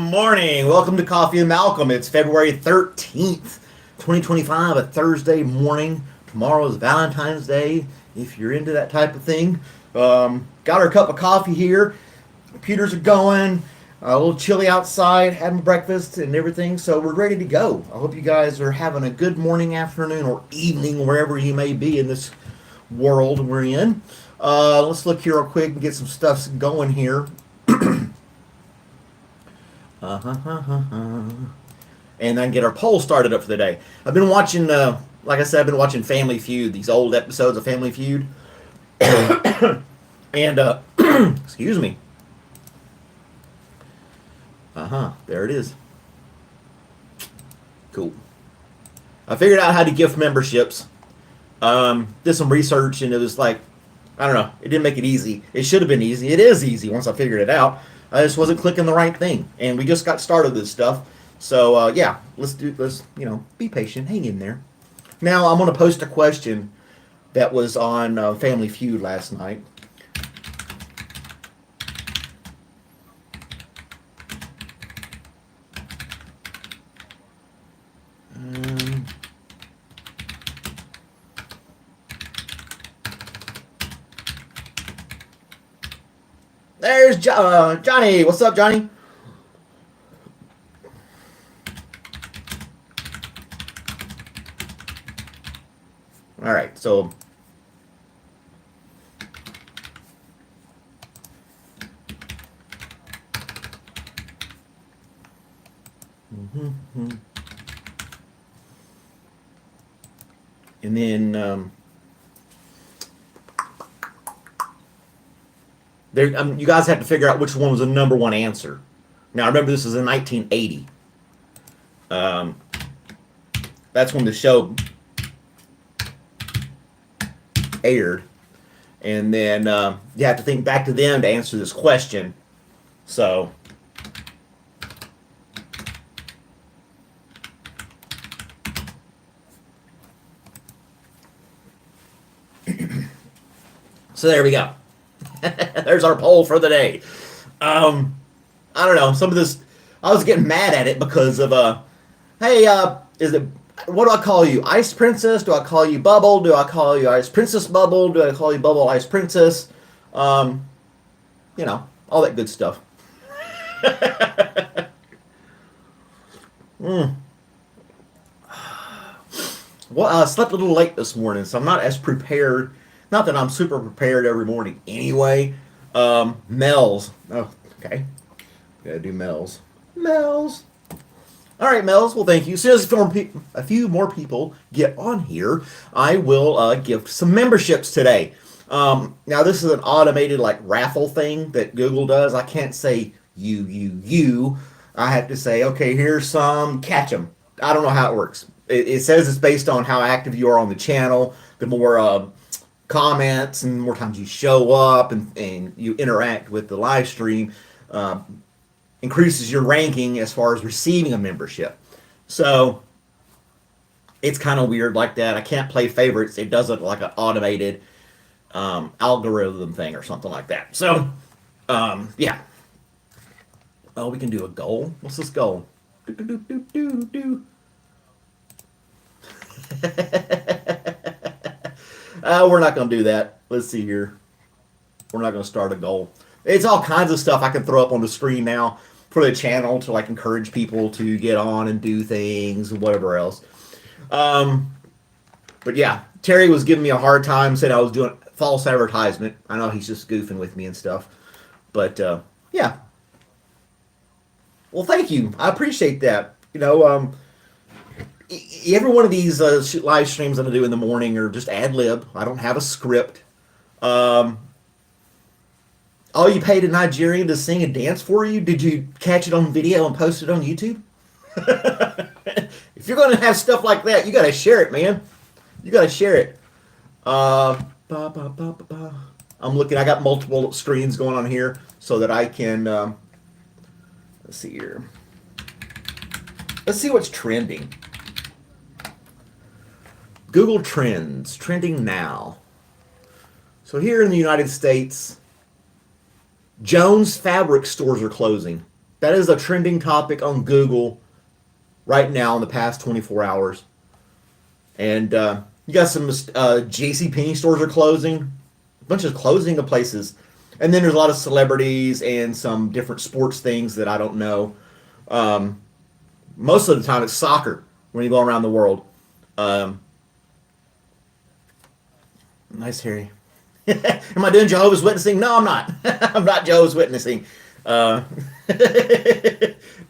morning. Welcome to Coffee and Malcolm. It's February 13th, 2025, a Thursday morning. Tomorrow is Valentine's Day, if you're into that type of thing. Got our cup of coffee here. Computers are going. A little chilly outside, having breakfast and everything, so we're ready to go. I hope you guys are having a good morning, afternoon, or evening, wherever you may be in this world we're in. Let's look here real quick and get some stuff going here. And then get our poll started up for the day. I've been watching, like I said, I've been watching Family Feud, these old episodes of Family Feud. And, excuse me. There it is. Cool. I figured out how to gift memberships. Did some research, and it was like, I don't know, it didn't make it easy. It should have been easy. It is easy once I figured it out. I just wasn't clicking the right thing, and we just got started with this stuff. So yeah, let's be patient, hang in there. Now I'm gonna post a question that was on Family Feud last night. There's Johnny. What's up, Johnny? All right, so and then there, you guys have to figure out which one was the number one answer. Now, remember, this is in 1980. That's when the show aired. And then you have to think back to them to answer this question. So, so there we go. There's our poll for the day. I don't know. Some of this, I was getting mad at it because of hey, what do I call you? Ice Princess? Do I call you Bubble? Do I call you Ice Princess Bubble? Do I call you Bubble Ice Princess? All that good stuff. Well, I slept a little late this morning, so I'm not as prepared. Not that I'm super prepared every morning anyway. Mel's. Oh, okay. Gotta do Mel's. Mel's. All right, Mel's. Well, thank you. As soon as a few more people get on here, I will give some memberships today. Now, this is an automated like raffle thing that Google does. I can't say you. I have to say, okay, here's some, catch them. I don't know how it works. It says it's based on how active you are on the channel. The more comments and more times you show up and you interact with the live stream, increases your ranking as far as receiving a membership. So it's kind of weird like that. I can't play favorites. It does it like an automated algorithm thing or something like that. So yeah. Oh, we can do a goal. What's this goal? We're not going to do that. Let's see here. We're not going to start a goal. It's all kinds of stuff I can throw up on the screen now for the channel to like encourage people to get on and do things and whatever else. But yeah, Terry was giving me a hard time, said I was doing false advertisement. I know he's just goofing with me and stuff. But yeah. Well, thank you. I appreciate that. Every one of these live streams I'm going to do in the morning are just ad lib. I don't have a script. Oh, you paid a Nigerian to sing and dance for you? Did you catch it on video and post it on YouTube? If you're going to have stuff like that, you got to share it, man. You got to share it. I'm looking. I got multiple screens going on here so that I can. Let's see here. Let's see what's trending. Google Trends, trending now. So here in the United States, Jones fabric stores are closing. That is a trending topic on Google right now in the past 24 hours. And you got some J.C. Penney stores are closing, a bunch of closing of places. And then there's a lot of celebrities and some different sports things that I don't know. Most of the time it's soccer when you go around the world. Nice, Harry. Am I doing Jehovah's Witnessing? No, I'm not. I'm not Jehovah's Witnessing. No,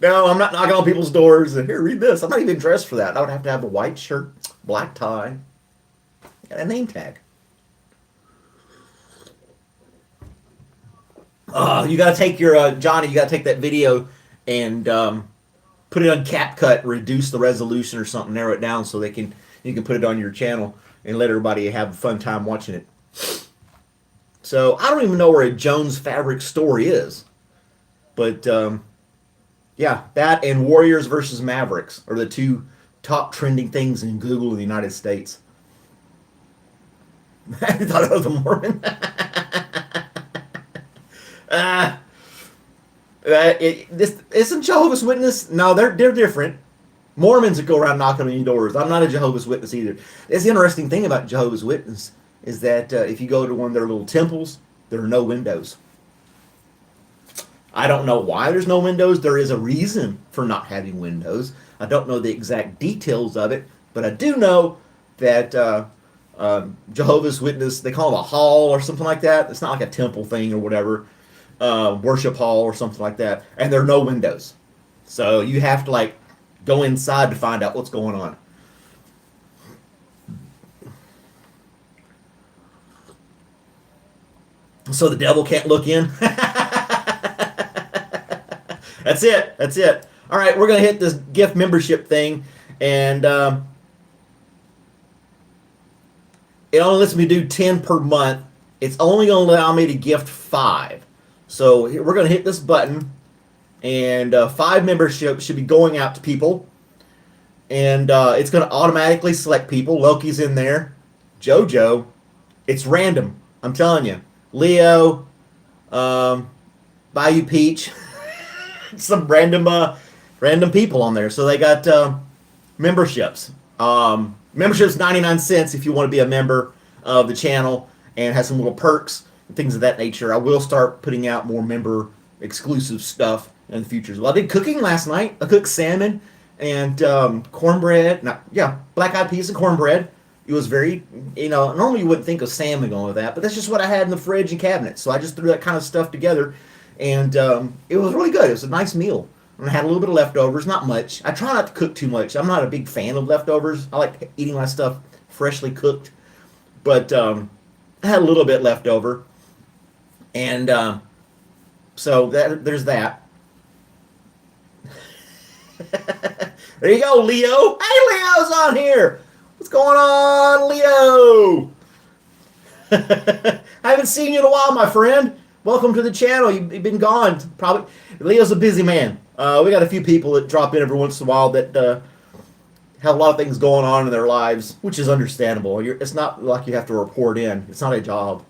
I'm not knocking on people's doors and here, read this. I'm not even dressed for that. I would have to have a white shirt, black tie, and a name tag. You got to take your Johnny. You got to take that video and put it on CapCut, reduce the resolution or something, narrow it down so you can put it on your channel and let everybody have a fun time watching it. So I don't even know where a Jones Fabric store is, but yeah, that and Warriors versus Mavericks are the two top trending things in Google in the United States. I thought it was a Mormon. This isn't Jehovah's Witness. No, they're different. Mormons that go around knocking on your doors. I'm not a Jehovah's Witness either. It's the interesting thing about Jehovah's Witness is that if you go to one of their little temples, there are no windows. I don't know why there's no windows. There is a reason for not having windows. I don't know the exact details of it, but I do know that Jehovah's Witness, they call it a hall or something like that. It's not like a temple thing or whatever, worship hall or something like that. And there are no windows. So you have to like go inside to find out what's going on. So the devil can't look in. That's it. That's it. All right, we're going to hit this gift membership thing. And it only lets me do 10 per month. It's only going to allow me to gift 5. So we're going to hit this button. And 5 memberships should be going out to people. And it's going to automatically select people. Loki's in there. JoJo. It's random. I'm telling you. Leo. Bayou Peach. Some random people on there. So they got memberships. Membership's 99 cents if you want to be a member of the channel and has some little perks and things of that nature. I will start putting out more member exclusive stuff in the future. Well, I did cooking last night. I cooked salmon and cornbread. Black-eyed peas and cornbread. It was very, normally you wouldn't think of salmon going with that, but that's just what I had in the fridge and cabinet. So I just threw that kind of stuff together, and it was really good. It was a nice meal. And I had a little bit of leftovers, not much. I try not to cook too much. I'm not a big fan of leftovers. I like eating my stuff freshly cooked. But I had a little bit left over. And so there's that. There you go, Leo. Hey, Leo's on here. What's going on, Leo? I haven't seen you in a while, my friend. Welcome to the channel. You've been gone. Probably Leo's a busy man. We got a few people that drop in every once in a while that have a lot of things going on in their lives, which is understandable. It's not like you have to report in. It's not a job,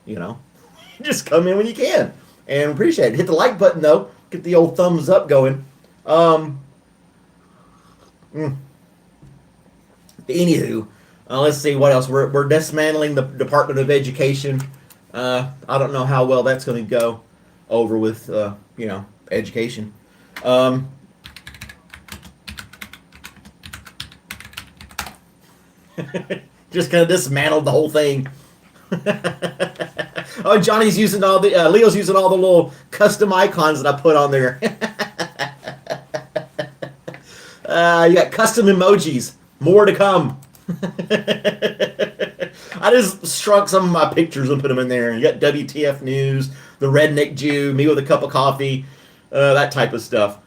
Just come in when you can and appreciate it. Hit the like button, though. Get the old thumbs up going. Anywho, let's see what else. We're dismantling the Department of Education. I don't know how well that's going to go over with, education. Just kind of dismantled the whole thing. Oh, Johnny's using all the, Leo's using all the little custom icons that I put on there. You got custom emojis. More to come. I just shrunk some of my pictures and put them in there. You got WTF News, the Redneck Jew, me with a cup of coffee, that type of stuff.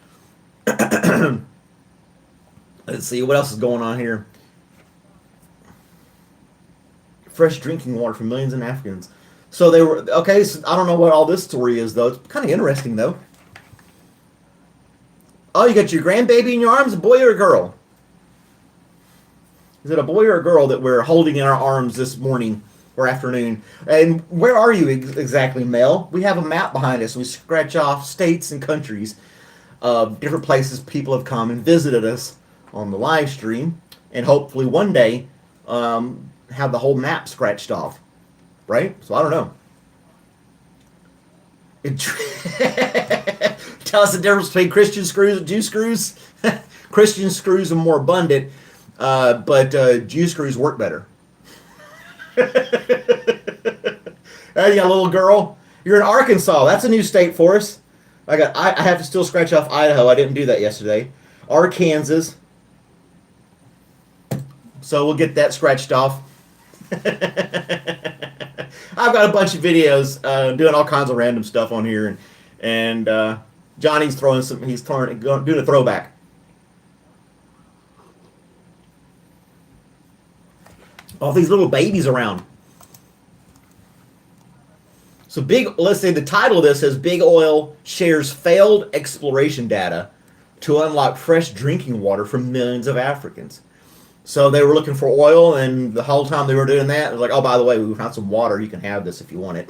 Let's see, what else is going on here? Fresh drinking water for millions of Africans. So they were, okay, so I don't know what all this story is, though. It's kind of interesting, though. Oh, you got your grandbaby in your arms, a boy or a girl? Is it a boy or a girl that we're holding in our arms this morning or afternoon? And where are you exactly, Mel? We have a map behind us. We scratch off states and countries. different places people have come and visited us on the live stream, and hopefully one day have the whole map scratched off, right? So I don't know. Tell us the difference between Christian screws and Jew screws. Christian screws are more abundant, but Jew screws work better. Hey, you got a little girl. You're in Arkansas. That's a new state for us. I have to still scratch off Idaho. I didn't do that yesterday. Arkansas. So we'll get that scratched off. I've got a bunch of videos doing all kinds of random stuff on here, and Johnny's throwing some. He's doing a throwback. All these little babies around. So let's say the title of this says Big Oil shares failed exploration data to unlock fresh drinking water for millions of Africans. So they were looking for oil, and the whole time they were doing that, it was like, oh, by the way, we found some water. You can have this if you want it.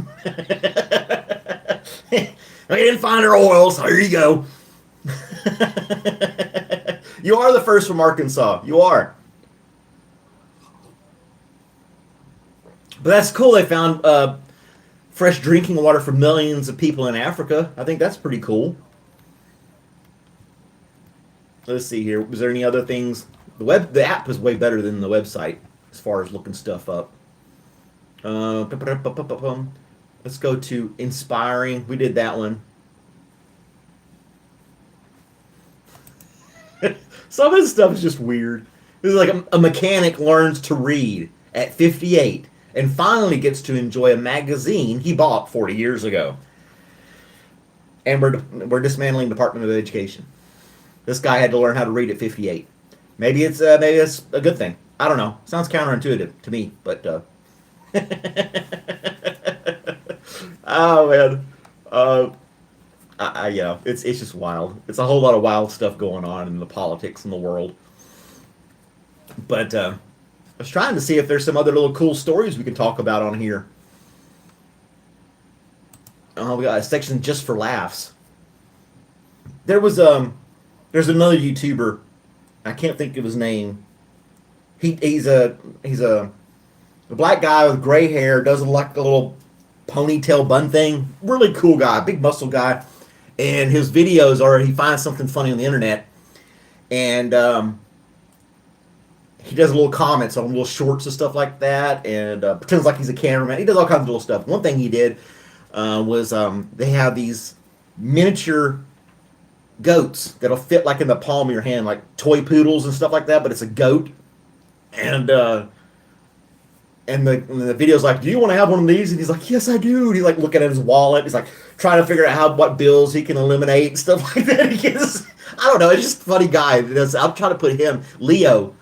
We didn't find our oil, so here you go. You are the first from Arkansas. You are. But that's cool. They found fresh drinking water for millions of people in Africa. I think that's pretty cool. Let's see here. Was there any other things? The app is way better than the website as far as looking stuff up. Let's go to inspiring. We did that one. Some of this stuff is just weird. This is like a mechanic learns to read at 58 and finally gets to enjoy a magazine he bought 40 years ago. And we're dismantling the Department of Education. This guy had to learn how to read at 58. Maybe it's a good thing. I don't know. Sounds counterintuitive to me, but oh man, it's just wild. It's a whole lot of wild stuff going on in the politics in the world. But I was trying to see if there's some other little cool stories we can talk about on here. Oh, we got a section just for laughs. There's another YouTuber. I can't think of his name. He's a black guy with gray hair, does like a little ponytail bun thing. Really cool guy, big muscle guy. And his videos are he finds something funny on the internet, and he does little comments on little shorts and stuff like that, and pretends like he's a cameraman. He does all kinds of little stuff. One thing he did was they have these miniature goats that'll fit like in the palm of your hand, like toy poodles and stuff like that, but it's a goat. And the video's like, do you want to have one of these? And he's like, yes, I do. And he's like looking at his wallet. He's like trying to figure out what bills he can eliminate and stuff like that. I don't know. It's just a funny guy. I'm trying to put him, Leo,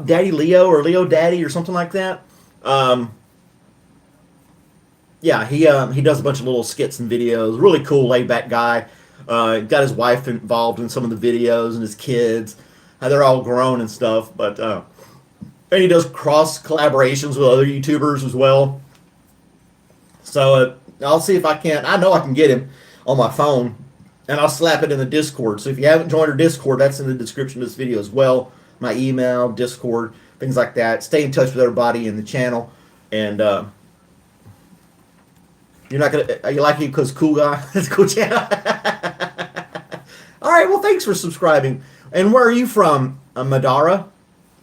Daddy Leo or Leo Daddy or something like that. Yeah, he does a bunch of little skits and videos. Really cool, laid back guy. Got his wife involved in some of the videos and his kids. They're all grown and stuff, but and he does cross collaborations with other YouTubers as well. So I'll see if I can. I know I can get him on my phone, and I'll slap it in the Discord. So if you haven't joined our Discord, that's in the description of this video as well. My email, Discord, things like that. Stay in touch with everybody in the channel, and you're not gonna. Are you like it because cool guy? That's a cool channel. All right. Well, thanks for subscribing. And where are you from, Madara?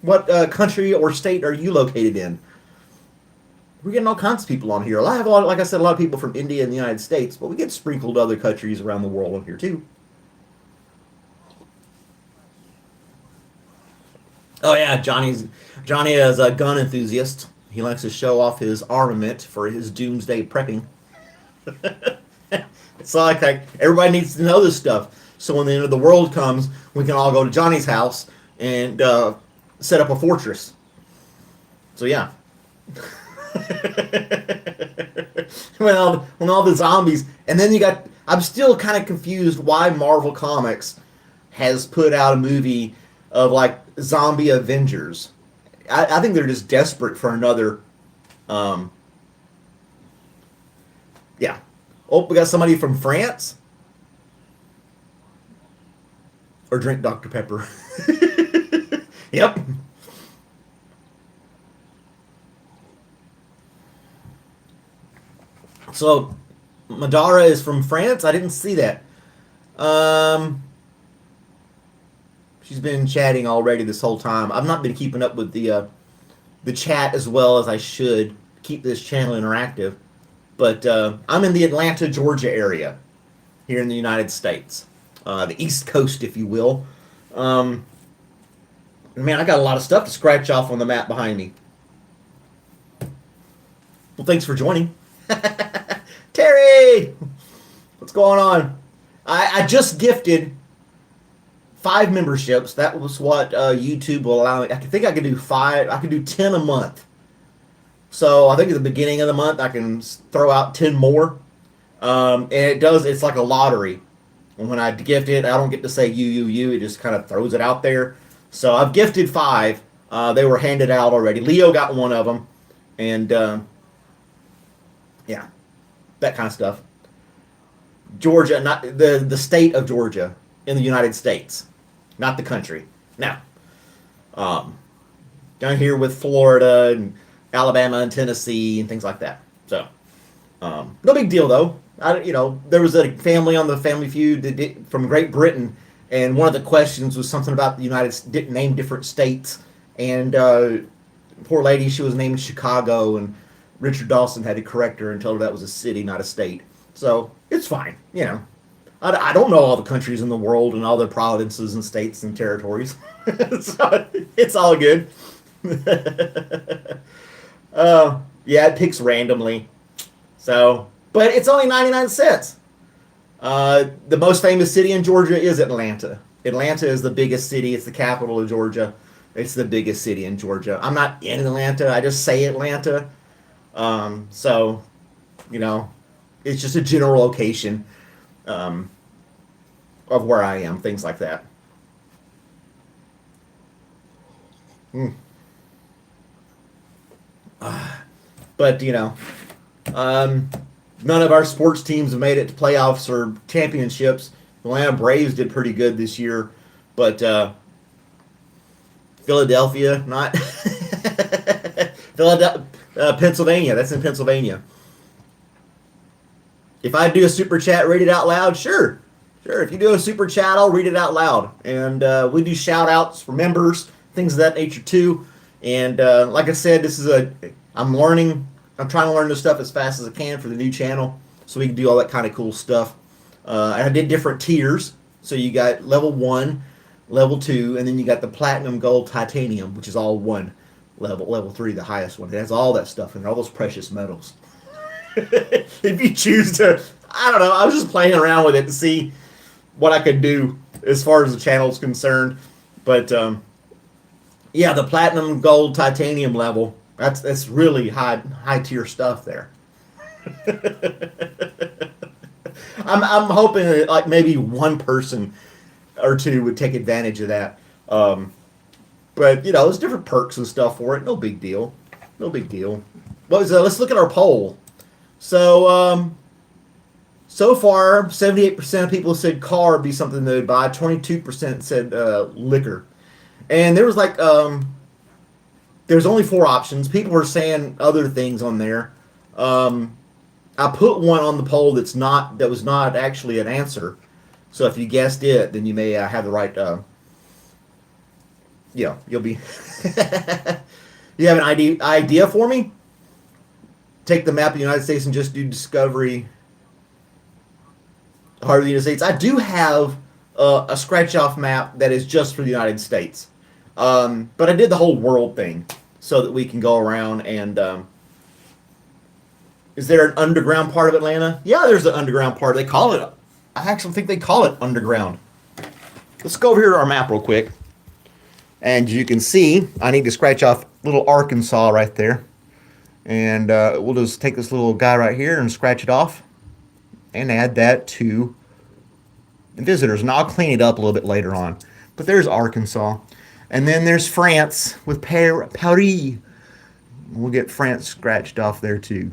What country or state are you located in? We're getting all kinds of people on here. Like I said, a lot of people from India and the United States, but we get sprinkled other countries around the world on here too. Oh yeah, Johnny is a gun enthusiast. He likes to show off his armament for his doomsday prepping. It's like everybody needs to know this stuff. So when the end of the world comes, we can all go to Johnny's house and set up a fortress. So yeah. when all the zombies, and then I'm still kind of confused why Marvel Comics has put out a movie of like zombie Avengers. I think they're just desperate for another. Yeah. Oh, we got somebody from France. or drink Dr. Pepper. Yep. So Madara is from France. I didn't see that. Um, she's been chatting already this whole time. I've not been keeping up with the chat as well as I should. Keep this channel interactive. But I'm in the Atlanta, Georgia area here in the United States, the East Coast, if you will. Um, Man, I got a lot of stuff to scratch off on the map behind me. Well, thanks for joining. Terry! What's going on? I just gifted 5 memberships. That was what YouTube will allow me. I think I could do 5. I could do 10 a month. So I think at the beginning of the month I can throw out 10 more. And it's like a lottery. And when I gift it, I don't get to say you. It just kind of throws it out there. So I've gifted 5. They were handed out already. Leo got one of them. And yeah, that kind of stuff. Georgia, not the state of Georgia in the United States, not the country. Now, down here with Florida and Alabama and Tennessee and things like that. So, no big deal though. There was a family on the Family Feud from Great Britain, and one of the questions was something about the United States, name different states, and poor lady, she was named Chicago, and Richard Dawson had to correct her and tell her that was a city, not a state. So it's fine, I don't know all the countries in the world and all the provinces and states and territories, so it's all good. Yeah, it picks randomly. So, but it's only 99 cents. The most famous city in Georgia is Atlanta. Atlanta is the biggest city. It's the capital of Georgia. It's the biggest city in Georgia. I'm not in Atlanta. I just say Atlanta. So, it's just a general location of where I am. Things like that. But, none of our sports teams have made it to playoffs or championships. The Atlanta Braves did pretty good this year, but Philadelphia, not Philadelphia, Pennsylvania. That's in Pennsylvania. If I do a super chat, read it out loud, sure. If you do a super chat, I'll read it out loud, and we do shout outs for members, things of that nature too. And like I said, I'm learning. I'm trying to learn this stuff as fast as I can for the new channel, so we can do all that kind of cool stuff. And I did different tiers. So you got level 1, level 2, and then you got the platinum, gold, titanium, which is all one level. Level 3, the highest one. It has all that stuff and all those precious metals. If you choose to, I don't know. I was just playing around with it to see what I could do as far as the channel is concerned. But yeah, the platinum, gold, titanium level. That's really high tier stuff there. I'm hoping that like maybe one person or two would take advantage of that. But there's different perks and stuff for it. No big deal. Let's look at our poll. So so far, 78% of people said car would be something they would buy. 22% said liquor, and there was like there's only 4 options. People were saying other things on there. I put one on the poll that was not actually an answer. So if you guessed it, then you may have the right. You'll be. You have an idea for me? Take the map of the United States and just do discovery. Heart of the United States. I do have a scratch off map that is just for the United States. But I did the whole world thing so that we can go around and. Is there an underground part of Atlanta? Yeah, there's an underground part. They call it. I actually think they call it underground. Let's go over here to our map real quick. And you can see, I need to scratch off little Arkansas right there. And we'll just take this little guy right here and scratch it off. And add that to visitors. And I'll clean it up a little bit later on. But there's Arkansas. And then there's France with Paris. We'll get France scratched off there too.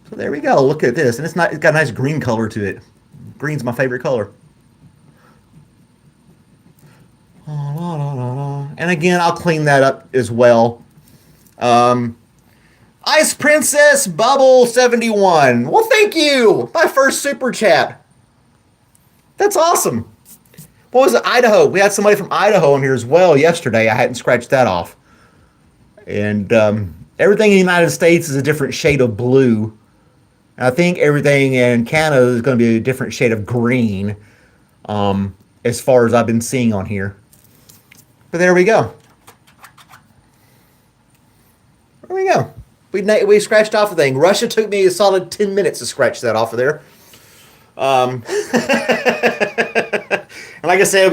So there we go. Look at this. And it's got a nice green color to it. Green's my favorite color. And again, I'll clean that up as well. Ice Princess Bubble 71. Well, thank you. My first super chat. That's awesome. What was it? Idaho. We had somebody from Idaho in here as well yesterday. I hadn't scratched that off. And everything in the United States is a different shade of blue. I think everything in Canada is going to be a different shade of green, as far as I've been seeing on here. But there we go. There we go. We scratched off the thing. Russia took me a solid 10 minutes to scratch that off of there. And like I said,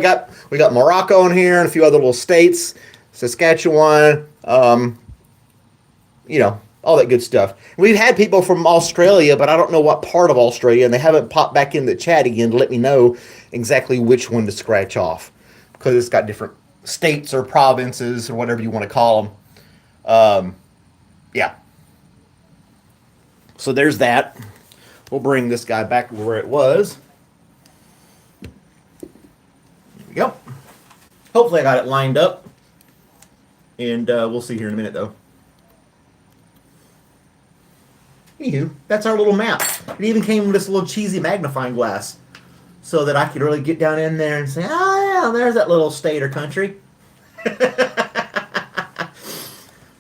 we got Morocco in here and a few other little states, Saskatchewan, all that good stuff. We've had people from Australia, but I don't know what part of Australia, and they haven't popped back in the chat again to let me know exactly which one to scratch off, because it's got different states or provinces or whatever you want to call them. Yeah. So there's that. We'll bring this guy back where it was. There we go. Hopefully I got it lined up. And we'll see here in a minute, though. Anywho, that's our little map. It even came with this little cheesy magnifying glass, so that I could really get down in there and say, oh, yeah, there's that little state or country.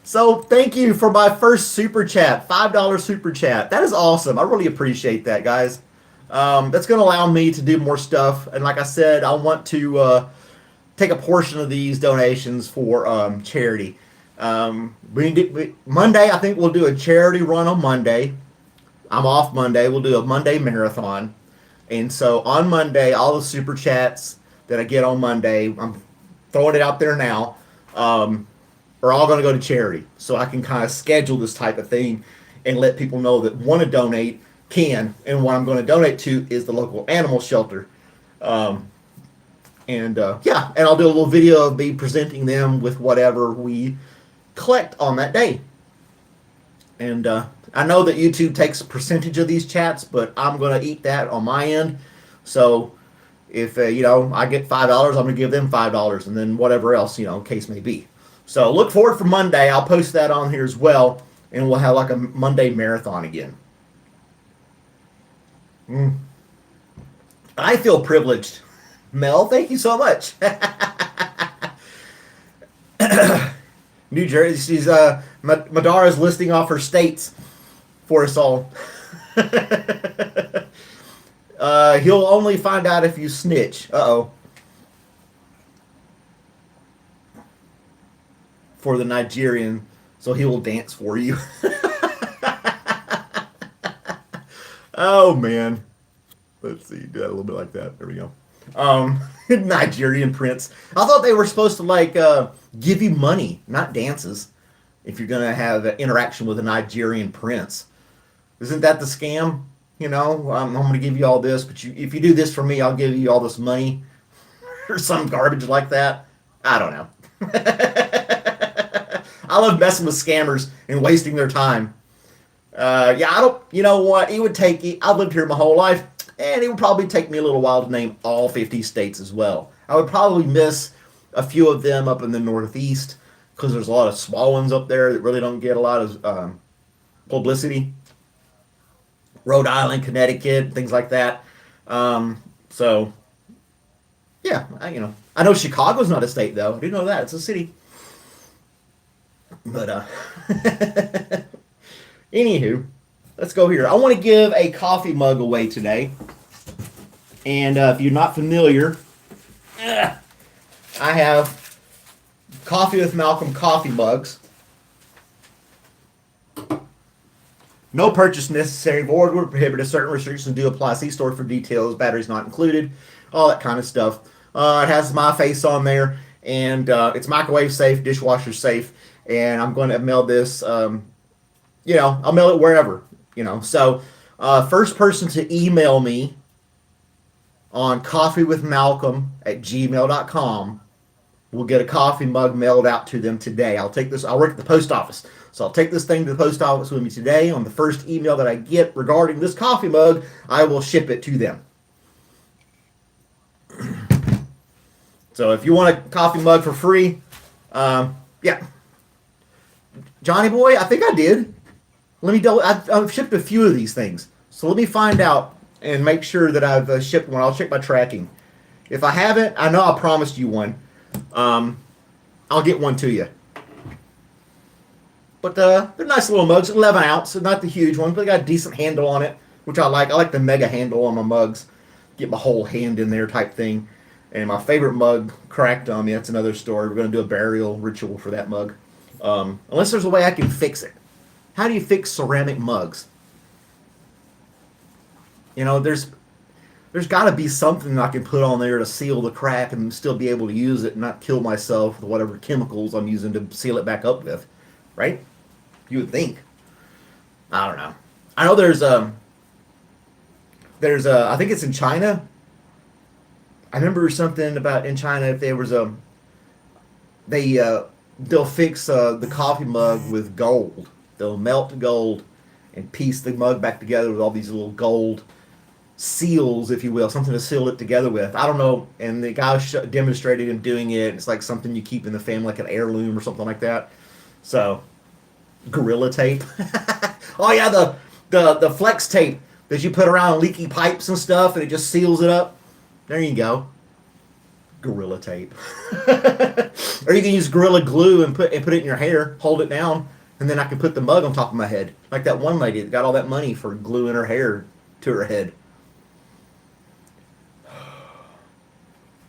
So thank you for my first super chat, $5 super chat. That is awesome. I really appreciate that, guys. That's going to allow me to do more stuff. And like I said, I want to take a portion of these donations for charity. Monday, I think we'll do a charity run on Monday. I'm off Monday. We'll do a Monday marathon. And so on Monday, all the super chats that I get on Monday, I'm throwing it out there now, are all going to go to charity. So I can kind of schedule this type of thing and let people know that want to donate can. And what I'm going to donate to is the local animal shelter. And I'll do a little video of me presenting them with whatever we collect on that day. And I know that YouTube takes a percentage of these chats, but I'm going to eat that on my end. So if, I get $5, I'm going to give them $5, and then whatever else, case may be. So look forward for Monday. I'll post that on here as well, and we'll have like a Monday marathon again. I feel privileged. Mel, thank you so much. New Jersey, she's Madara's listing off her states for us all. He'll only find out if you snitch. Uh-oh. For the Nigerian, so he will dance for you. Oh, man. Let's see. Do that a little bit like that. There we go. Nigerian prince. I thought they were supposed to, give you money, not dances, if you're going to have an interaction with a Nigerian prince. Isn't that the scam? I'm going to give you all this, but if you do this for me, I'll give you all this money. Or some garbage like that. I don't know. I love messing with scammers and wasting their time. I don't, you know what? It would take, I've lived here my whole life, and it would probably take me a little while to name all 50 states as well. I would probably miss a few of them up in the Northeast, because there's a lot of small ones up there that really don't get a lot of publicity. Rhode Island, Connecticut, things like that. I know Chicago's not a state, though. I do know that. It's a city. But, anywho, let's go here. I want to give a coffee mug away today. And if you're not familiar, I have Coffee with Malcolm coffee mugs. No purchase necessary. Void where prohibited. Certain restrictions do apply. See store for details. Batteries not included. All that kind of stuff. It has my face on there. And it's microwave safe, dishwasher safe. And I'm going to mail this, I'll mail it wherever, So, first person to email me on coffeewithmalcolm@gmail.com will get a coffee mug mailed out to them today. I'll work at the post office. So I'll take this thing to the post office with me today. On the first email that I get regarding this coffee mug, I will ship it to them. So if you want a coffee mug for free, yeah, Johnny boy, I think I did. Let me double. I've shipped a few of these things, so let me find out and make sure that I've shipped one. I'll check my tracking. If I haven't, I know I promised you one. I'll get one to you. But they're nice little mugs, 11 ounce, not the huge one, but they got a decent handle on it, which I like. I like the mega handle on my mugs. Get my whole hand in there type thing. And my favorite mug cracked on me. That's another story. We're going to do a burial ritual for that mug. Unless there's a way I can fix it. How do you fix ceramic mugs? You know, there's got to be something I can put on there to seal the crack and still be able to use it and not kill myself with whatever chemicals I'm using to seal it back up with. Right? You would think. I don't know. I know there's I think it's in China. I remember something about in China if there was they'll fix the coffee mug with gold. They'll melt the gold and piece the mug back together with all these little gold seals, if you will, something to seal it together with. I don't know. And the guy demonstrated him doing it. It's like something you keep in the family, like an heirloom or something like that. So, Gorilla Tape. Oh yeah, the flex tape that you put around leaky pipes and stuff, and it just seals it up. There you go. Gorilla Tape. Or you can use Gorilla Glue and put it in your hair, hold it down, and then I can put the mug on top of my head, like that one lady that got all that money for gluing her hair to her head.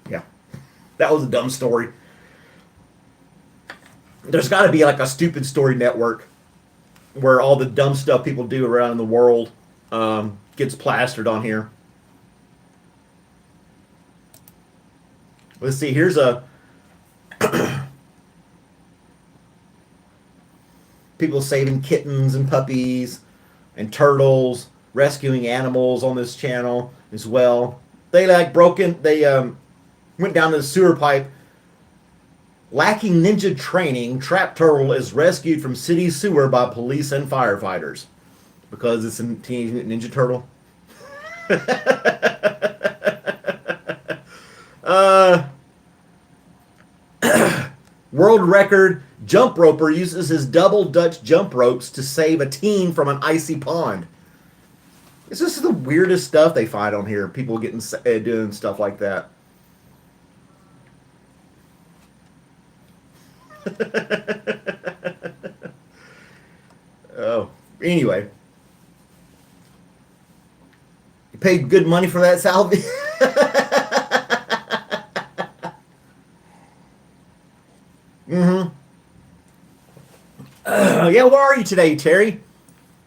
Yeah, that was a dumb story. There's got to be like a stupid story network where all the dumb stuff people do around the world gets plastered on here. Let's see. Here's a people saving kittens and puppies and turtles, rescuing animals on this channel as well. They went down to the sewer pipe. Lacking ninja training, trapped turtle is rescued from city sewer by police and firefighters. Because it's a Teenage Mutant Ninja Turtle. World record jump roper uses his double Dutch jump ropes to save a teen from an icy pond. This is the weirdest stuff they find on here. People getting doing stuff like that. Oh, anyway, you paid good money for that, Salvi. Yeah, where are you today, Terry?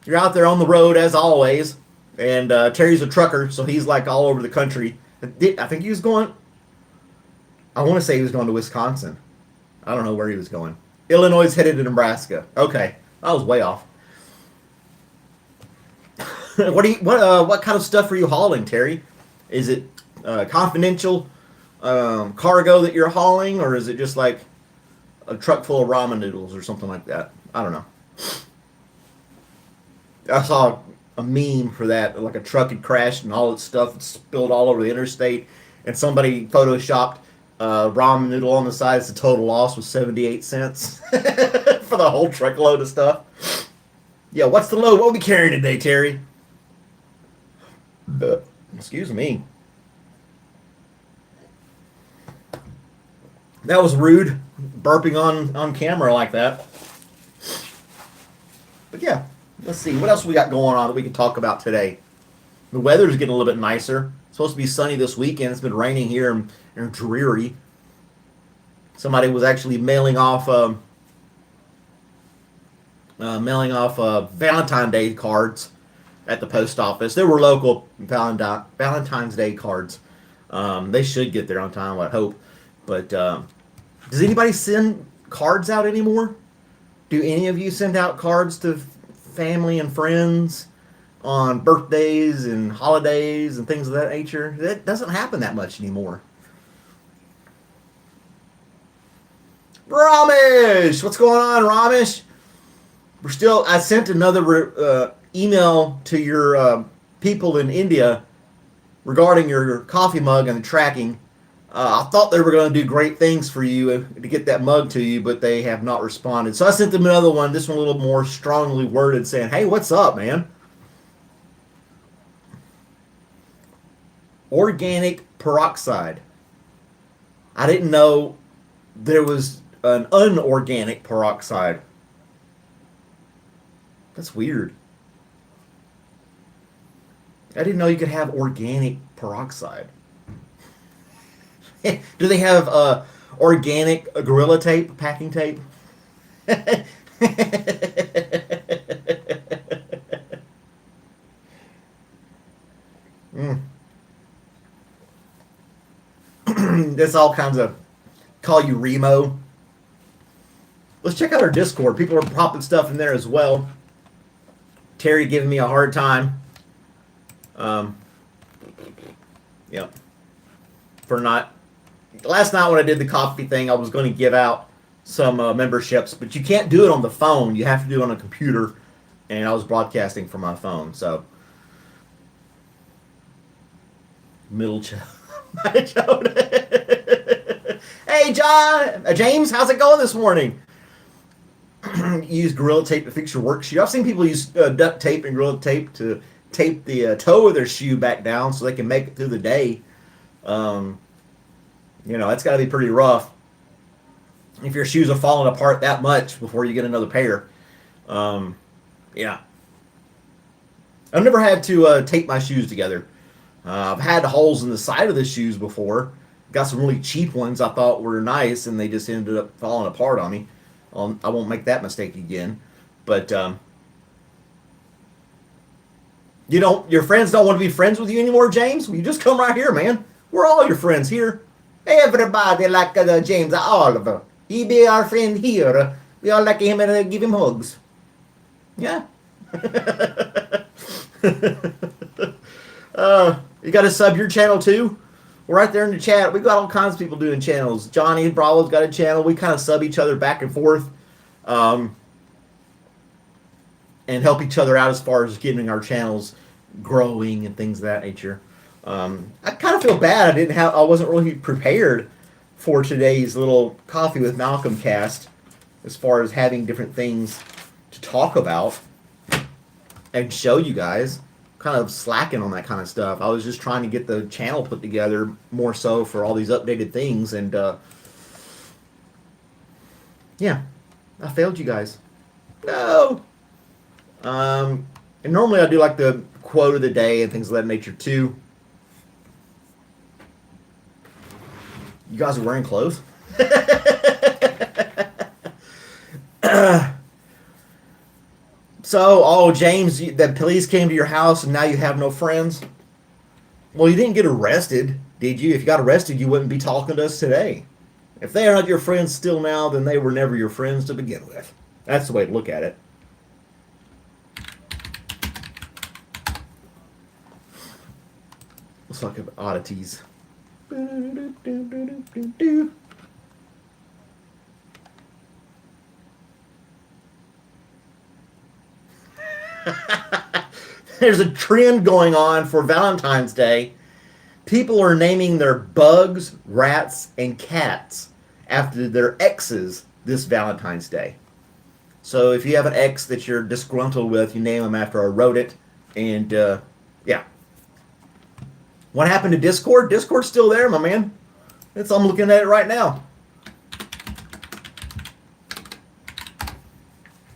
You're out there on the road as always, and Terry's a trucker, so he's like all over the country. I think he was going. I want to say he was going to Wisconsin. I don't know where he was going. Illinois is headed to Nebraska. Okay, I was way off. What kind of stuff are you hauling, Terry? Is it confidential cargo that you're hauling, or is it just like a truck full of ramen noodles or something like that? I don't know. I saw a meme for that, like a truck had crashed and all its stuff spilled all over the interstate, and somebody photoshopped ramen noodle on the side. It's the total loss was 78 cents for the whole truckload of stuff. Yeah, what's the load? What are we carrying today, Terry? Excuse me. That was rude, burping on camera like that. But yeah, let's see. What else we got going on that we can talk about today? The weather's getting a little bit nicer. It's supposed to be sunny this weekend. It's been raining here in Dreary. Somebody was actually mailing off Valentine's Day cards at the post office. There were local Valentine's Day cards. They should get there on time, I hope. But does anybody send cards out anymore? Do any of you send out cards to family and friends on birthdays and holidays and things of that nature? That doesn't happen that much anymore. Ramesh! What's going on, Ramesh? I sent another email to your people in India regarding your coffee mug and the tracking. I thought they were going to do great things for you to get that mug to you, but they have not responded. So I sent them another one, this one a little more strongly worded, saying, hey, what's up, man? Organic peroxide. I didn't know there was an unorganic peroxide. That's weird. I didn't know you could have organic peroxide. Do they have organic Gorilla Tape, packing tape? Mm. That's all kinds of call you Remo. Let's check out our Discord. People are popping stuff in there as well. Terry giving me a hard time. Yep. For not. Last night when I did the coffee thing, I was going to give out some memberships, but you can't do it on the phone. You have to do it on a computer, and I was broadcasting from my phone. So, middle child. Hey, John, James, how's it going this morning? Use Gorilla Tape to fix your work shoe. I've seen people use duct tape and Gorilla Tape to tape the toe of their shoe back down so they can make it through the day. That's got to be pretty rough if your shoes are falling apart that much before you get another pair. Yeah. I've never had to tape my shoes together. I've had holes in the side of the shoes before. Got some really cheap ones I thought were nice, and they just ended up falling apart on me. I won't make that mistake again. But your friends don't want to be friends with you anymore, James? Well, you just come right here, man. We're all your friends here. Everybody like James Oliver. He be our friend here. We all like him and give him hugs. Yeah. You got to sub your channel too? We're right there in the chat. We've got all kinds of people doing channels. Johnny Bravo's got a channel. We kind of sub each other back and forth. And help each other out as far as getting our channels growing and things of that nature. I kind of feel bad. I wasn't really prepared for today's little Coffee with Malcolm cast as far as having different things to talk about and show you guys. Kind of slacking on that kind of stuff. I was just trying to get the channel put together more so for all these updated things, and yeah, I failed you guys. No. And normally I do like the quote of the day and things of that nature too. You guys are wearing clothes? So, James, the police came to your house and now you have no friends? Well, you didn't get arrested, did you? If you got arrested, you wouldn't be talking to us today. If they are not your friends still now, then they were never your friends to begin with. That's the way to look at it. Let's talk about oddities. There's a trend going on for Valentine's Day. People are naming their bugs, rats, and cats after their exes this Valentine's Day. So if you have an ex that you're disgruntled with, you name them after a rodent. And, yeah. What happened to Discord? Discord's still there, my man. I'm looking at it right now.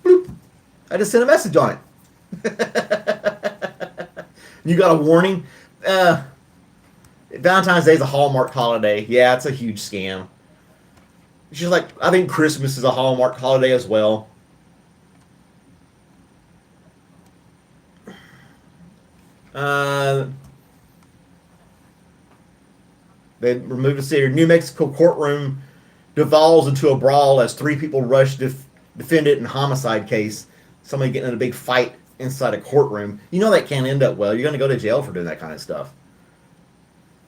Bloop. I just sent a message on it. You got a warning? Valentine's Day is a Hallmark holiday. Yeah, it's a huge scam. It's just like, I think Christmas is a Hallmark holiday as well. They removed the city. New Mexico courtroom devolves into a brawl as 3 people rush defendant in homicide case. Somebody getting in a big fight inside a courtroom. You know that can't end up well. You're going to go to jail for doing that kind of stuff.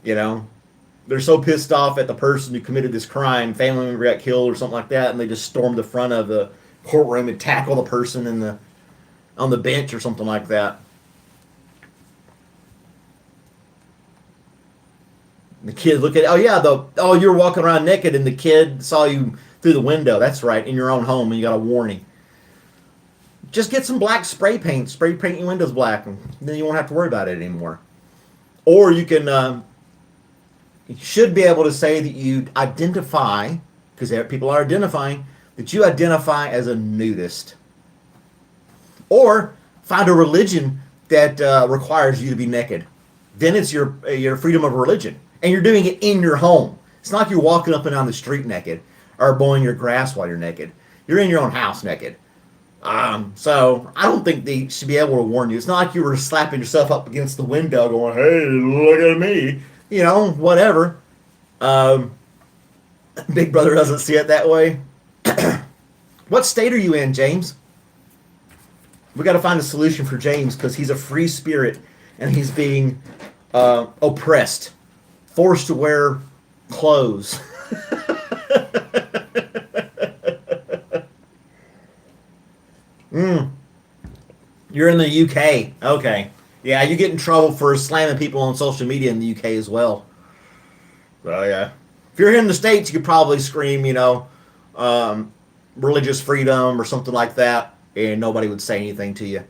You know? They're so pissed off at the person who committed this crime, family member got killed or something like that, and they just storm the front of the courtroom and tackle the person on the bench or something like that. The kid look at, oh yeah, you were walking around naked and the kid saw you through the window. That's right, in your own home, and you got a warning. Just get some black spray paint your windows black, and then you won't have to worry about it anymore. Or you can, you should be able to say that you identify, because people are identifying, that you identify as a nudist. Or find a religion that requires you to be naked. Then it's your freedom of religion. And you're doing it in your home. It's not like you're walking up and down the street naked or mowing your grass while you're naked. You're in your own house naked. So I don't think they should be able to warn you. It's not like you were slapping yourself up against the window going, hey, look at me. You know, whatever. Big Brother doesn't see it that way. What state are you in, James? We got to find a solution for James because he's a free spirit and he's being oppressed, forced to wear clothes. You're in the UK. Okay. Yeah, you get in trouble for slamming people on social media in the UK as well. So, yeah. If you're here in the States, you could probably scream, religious freedom or something like that, and nobody would say anything to you.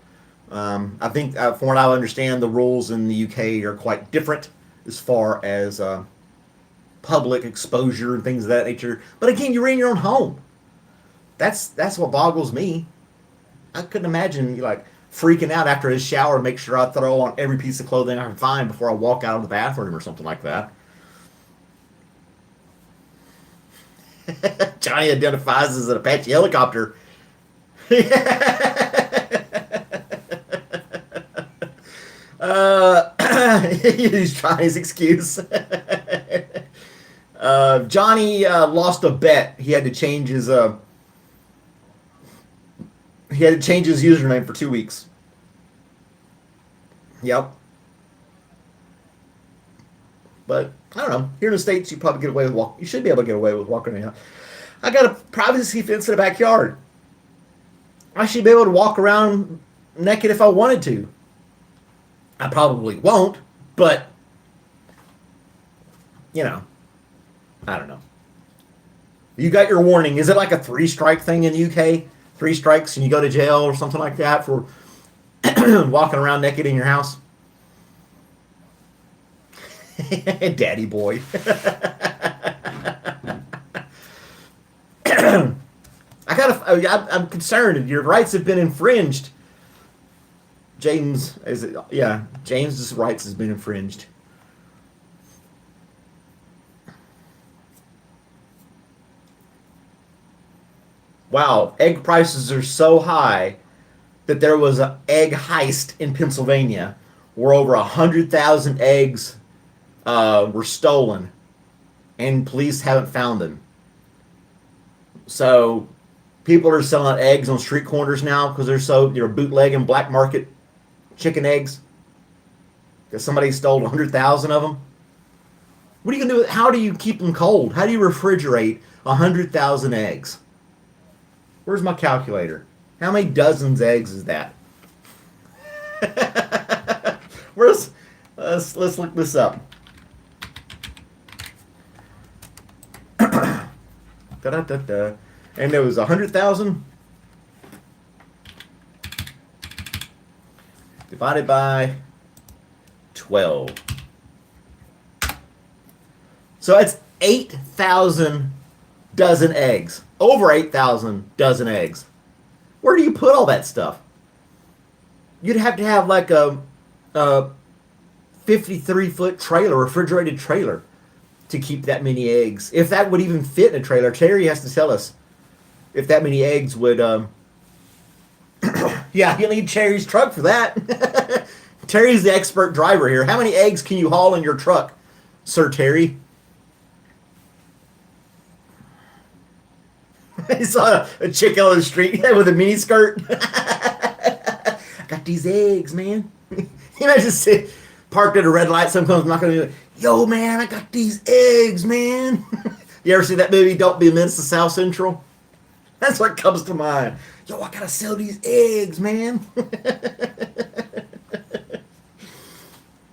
I think, from what I understand, the rules in the UK are quite different as far as public exposure and things of that nature. But again, you're in your own home. That's what boggles me. I couldn't imagine freaking out after his shower, make sure I throw on every piece of clothing I can find before I walk out of the bathroom or something like that. Johnny identifies as an Apache helicopter. He's trying his excuse. Johnny lost a bet. He had to change his username for 2 weeks. Yep. But I don't know. Here in the States, you probably get away with you should be able to get away with walking around. I got a privacy fence in the backyard. I should be able to walk around naked if I wanted to. I probably won't, but I don't know. You got your warning. Is it like a 3-strike thing in the UK? 3 strikes and you go to jail or something like that for walking around naked in your house? Daddy boy. I'm concerned. Your rights have been infringed. James's rights has been infringed. Wow, egg prices are so high that there was an egg heist in Pennsylvania where over 100,000 eggs were stolen, and police haven't found them. So people are selling eggs on street corners now because they're bootlegging black market chicken eggs. Because somebody stole 100,000 of them. What are you gonna do? How do you keep them cold? How do you refrigerate 100,000 eggs? Where's my calculator? How many dozens eggs is that? Let's look this up. Da-da-da-da. And there was 100,000 divided by 12. So it's 8,000 dozen eggs. Over 8,000 dozen eggs. Where do you put all that stuff? You'd have to have like a 53-foot trailer, refrigerated trailer, to keep that many eggs. If that would even fit in a trailer. Terry has to tell us if that many eggs would... Yeah, you'll need Terry's truck for that. Terry's the expert driver here. How many eggs can you haul in your truck, Sir Terry? I saw a chick on the street with a mini skirt. I got these eggs, man. Imagine sit parked at a red light. Some comes knocking on you. Yo, man, I got these eggs, man. You ever see that movie, Don't Be a Menace to South Central? That's what comes to mind. Yo, I gotta sell these eggs, man.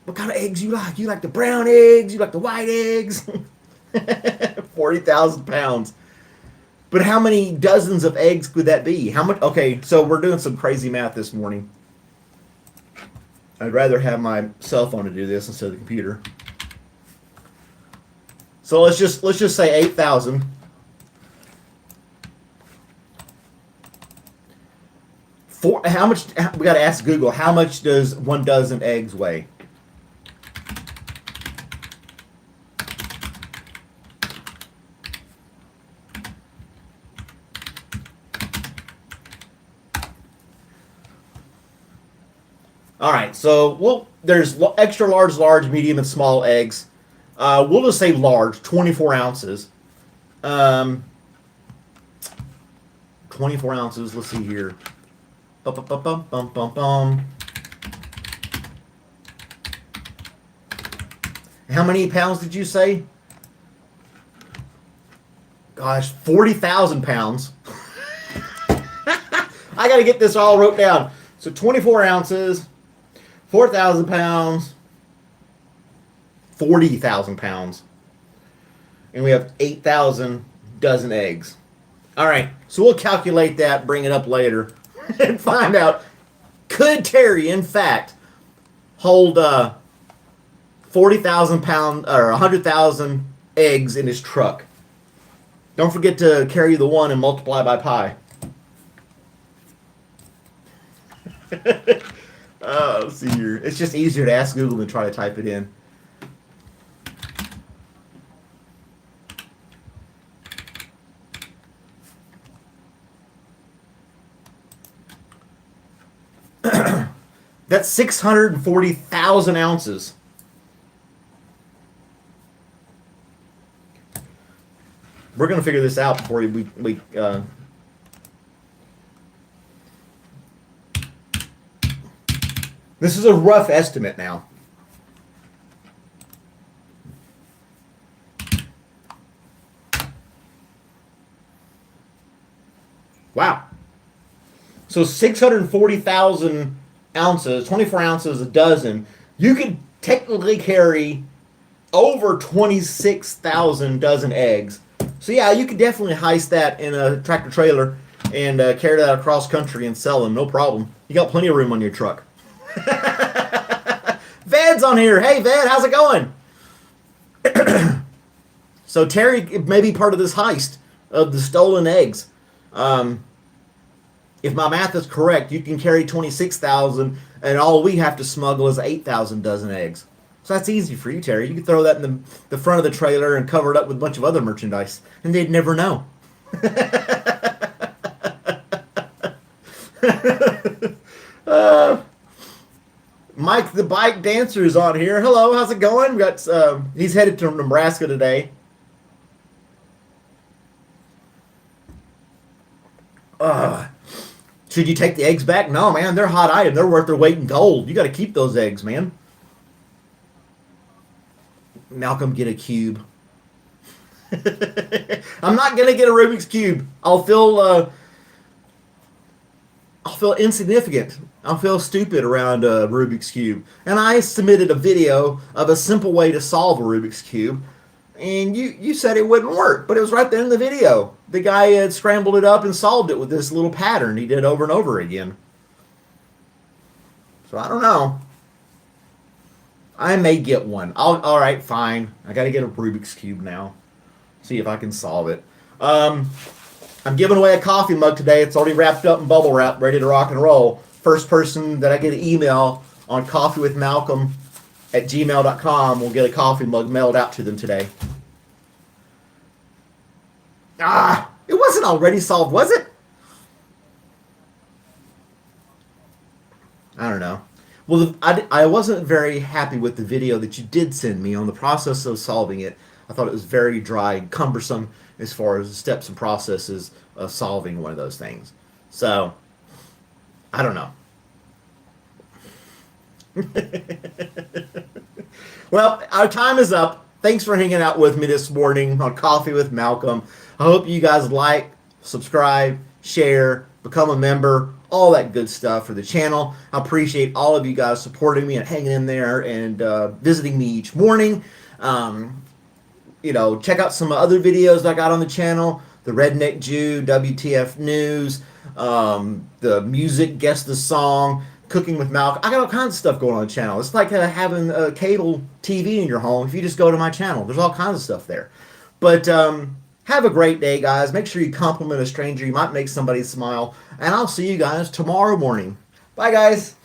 What kind of eggs you like? You like the brown eggs? You like the white eggs? 40,000 pounds. But how many dozens of eggs could that be? How much? Okay, so we're doing some crazy math this morning. I'd rather have my cell phone to do this instead of the computer. So let's just say 8,000. How much? We got to ask Google. How much does 1 dozen eggs weigh? All right, so there's extra large, large, medium, and small eggs. We'll just say large, 24 ounces. 24 ounces. Let's see here. Bum, bum, bum, bum, bum, bum. How many pounds did you say? Gosh, 40,000 pounds. I got to get this all wrote down. So 24 ounces. 4,000 pounds, 40,000 pounds, and we have 8,000 dozen eggs. All right, so we'll calculate that, bring it up later, and find out, could Terry, in fact, hold 40,000 pounds or 100,000 eggs in his truck? Don't forget to carry the 1 and multiply by pi. Let's see here. It's just easier to ask Google than try to type it in. That's 640,000 ounces. We're going to figure this out before we This is a rough estimate now. Wow. So 640,000 ounces, 24 ounces a dozen. You could technically carry over 26,000 dozen eggs. So yeah, you could definitely heist that in a tractor trailer and carry that across country and sell them, no problem. You got plenty of room on your truck. Ved's on here. Hey, Ved, how's it going? So Terry may be part of this heist of the stolen eggs. If my math is correct, you can carry 26,000, and all we have to smuggle is 8,000 dozen eggs. So that's easy for you, Terry. You can throw that in the front of the trailer and cover it up with a bunch of other merchandise, and they'd never know. Mike the Bike Dancer is on here. Hello, how's it going? We got he's headed to Nebraska today. Should you take the eggs back? No, man, they're a hot item. They're worth their weight in gold. You got to keep those eggs, man. Malcolm, get a cube. I'm not gonna get a Rubik's Cube. I'll feel insignificant. I'll feel stupid around a Rubik's Cube. And I submitted a video of a simple way to solve a Rubik's Cube, and you said it wouldn't work, but it was right there in the video. The guy had scrambled it up and solved it with this little pattern he did over and over again. So I don't know. I may get one. All right, fine. I got to get a Rubik's Cube now. See if I can solve it. I'm giving away a coffee mug today. It's already wrapped up in bubble wrap, ready to rock and roll. First person that I get an email on CoffeeWithMalcolm@gmail.com will get a coffee mug mailed out to them today. It wasn't already solved, was it? I don't know. Well, I wasn't very happy with the video that you did send me on the process of solving it. I thought it was very dry and cumbersome as far as the steps and processes of solving one of those things. So, I don't know. Well, our time is up. Thanks for hanging out with me this morning on Coffee with Malcolm. I hope you guys like, subscribe, share, become a member, all that good stuff for the channel. I appreciate all of you guys supporting me and hanging in there and visiting me each morning. Check out some other videos I got on the channel. The Redneck Jew, WTF News, the music, Guess the Song, Cooking with Malcolm. I got all kinds of stuff going on the channel. It's like having a cable TV in your home if you just go to my channel. There's all kinds of stuff there. But have a great day, guys. Make sure you compliment a stranger. You might make somebody smile. And I'll see you guys tomorrow morning. Bye, guys.